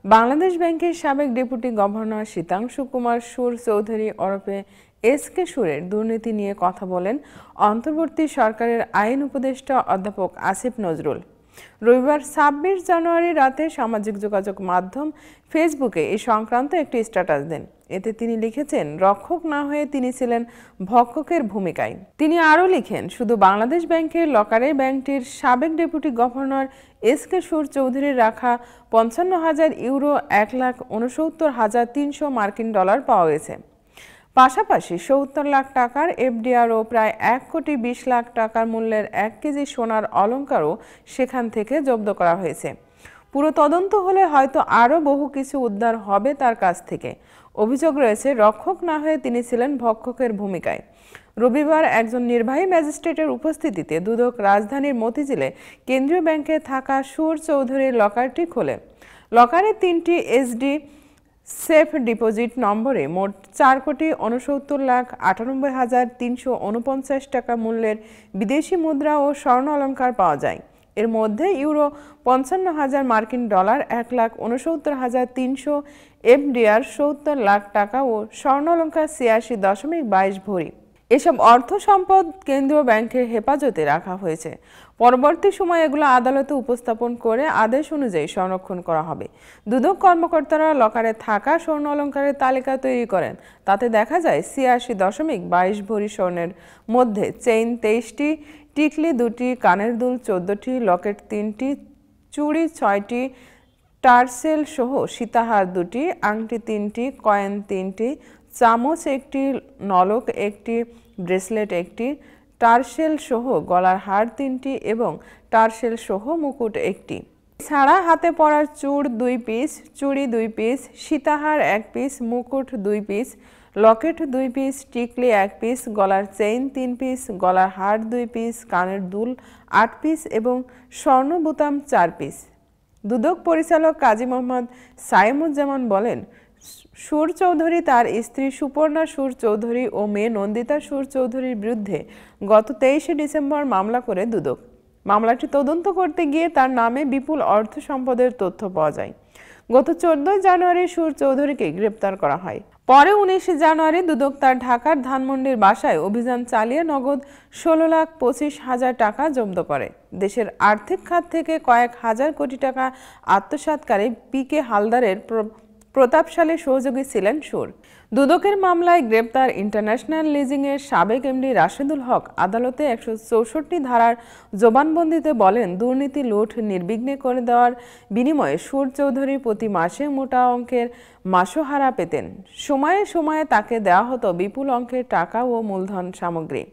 বাংলাদেশ ব্যাংকের সাবেক deputy governor Sitanshu Kumar সুর চৌধুরী ওরফে এসকে সুরের দুর্নীতি নিয়ে কথা বলেন অন্তর্বর্তী সরকারের আইন উপদেষ্টা অধ্যাপক আসিফ নজরুল। রবিবার ২৬ জানুয়ারি রাতে সামাজিক যোগাযোগ মাধ্যম ফেসবুকে এই সংক্রান্ত একটি স্ট্যাটাস দেন। এতে তিনি লিখেছেন, রক্ষক না হয়ে তিনি ছিলেন ভক্ষকের ভূমিকায়। তিনি আরও লিখেন, শুধু বাংলাদেশ ব্যাংকের লকারে ব্যাংকটির সাবেক ডেপুটি গভর্নর এসকে সুর চৌধুরীর রাখা ৫৫,০০০ ইউরো ১,৬৯,৩০০ মার্কিন ডলার পাওয়া গেছে। পাশাপাশি ৭০ লাখ টাকার এফডিআর ও প্রায় ১,২০ লাখ টাকার মূল্যের ১ কেজি সোনার অলংকারও সেখান থেকে জব্দ করা হয়েছে। পুরো তদন্ত হলে হয়তো আরও বহু কিছু উদ্ধার হবে তার কাছ থেকে। অভিযোগ রয়েছে, রক্ষক না হয়ে তিনি ছিলেন ভক্ষকের ভূমিকায়। রবিবার একজন নির্বাহী ম্যাজিস্ট্রেটের উপস্থিতিতে দুদক রাজধানীর মতিঝিলে কেন্দ্রীয় ব্যাংকে থাকা সুর চৌধুরীর লকারটি খোলে। লকারে ৩টি এসডি সেফ ডিপোজিট নম্বরে মোট ৪,৬৯,৯৮,৩৪৯ টাকা মূল্যের বিদেশি মুদ্রা ও স্বর্ণ অলংকার পাওয়া যায়। এর মধ্যে ইউরো ৫৫,০০০ মার্কিন ডলার ১,৬৯,৩০০ এফডিআর ৭০ লাখ টাকা ও স্বর্ণ অলংকার ৮৬.২২ ভরি। এসব অর্থ সম্পদ কেন্দ্রীয় ব্যাংকের হেফাজতে রাখা হয়েছে। পরবর্তী সময়ে এগুলো আদালতে উপস্থাপন করে আদেশ অনুযায়ী সংরক্ষণ করা হবে। দুদক কর্মকর্তারা লকারে থাকা স্বর্ণ অলংকারের তালিকা তৈরি করেন। তাতে দেখা যায় ৮৬.২২ ভরি স্বর্ণের মধ্যে চেইন ২৩টি, টিকলি 2টি, কানের দুল 14টি, লকেট 3টি, চুড়ি 6টি, টার্সেল সহ সীতাহার 2টি, আংটি 3টি, কয়েন 3টি, চামচ 1টি, নলক 1টি, ব্রেসলেট 1টি, টার্সেল সহ গলার হার 3টি এবং টার্সেল সহ মুকুট 1টি। ছাড়া হাতে পরার চূড় 2 পিস, চুড়ি 2 পিস, সীতাহার 1 পিস, মুকুট 2 পিস, লকেট 2 পিস, টিকলি 1 পিস, গলার চেইন 3 পিস, গলার হার 2 পিস, কানের দুল 8 পিস এবং স্বর্ণ বোতাম 4 পিস। দুদক পরিচালক কাজী মোহাম্মদ সাইমুজ্জামান বলেন, সুর চৌধুরী, তার স্ত্রী সুপর্ণা সুর চৌধুরী ও মেয়ে নন্দিতা সুর চৌধুরীর বিরুদ্ধে গত ২৩শে ডিসেম্বর মামলা করে দুদক। মামলাটি তদন্ত করতে গিয়ে তার নামে বিপুল অর্থ সম্পদের তথ্য পাওয়া যায়। গত ১৪ জানুয়ারি সুর চৌধুরীকে গ্রেপ্তার করা হয়। পরে ১৯ জানুয়ারি দুদক তার ঢাকার ধানমন্ডির বাসায় অভিযান চালিয়ে নগদ ১৬,২৫,০০০ টাকা জব্দ করে। দেশের আর্থিক খাত থেকে কয়েক হাজার কোটি টাকা আত্মসাৎকারী পি.কে. হালদারের প্রতাপশালী সহযোগী ছিলেন সুর। দুদকের মামলায় গ্রেপ্তার ইন্টারন্যাশনাল লিজিংয়ের সাবেক এমডি রাশেদুল হক আদালতে ১৬৪ ধারার জবানবন্দিতে বলেন, দুর্নীতি লুট নির্বিঘ্নে করে দেওয়ার বিনিময়ে সুর চৌধুরী প্রতি মাসে মোটা অঙ্কের মাসোহারা পেতেন। সময়ে সময়ে তাকে দেওয়া হতো বিপুল অঙ্কের টাকা ও মূলধন সামগ্রী।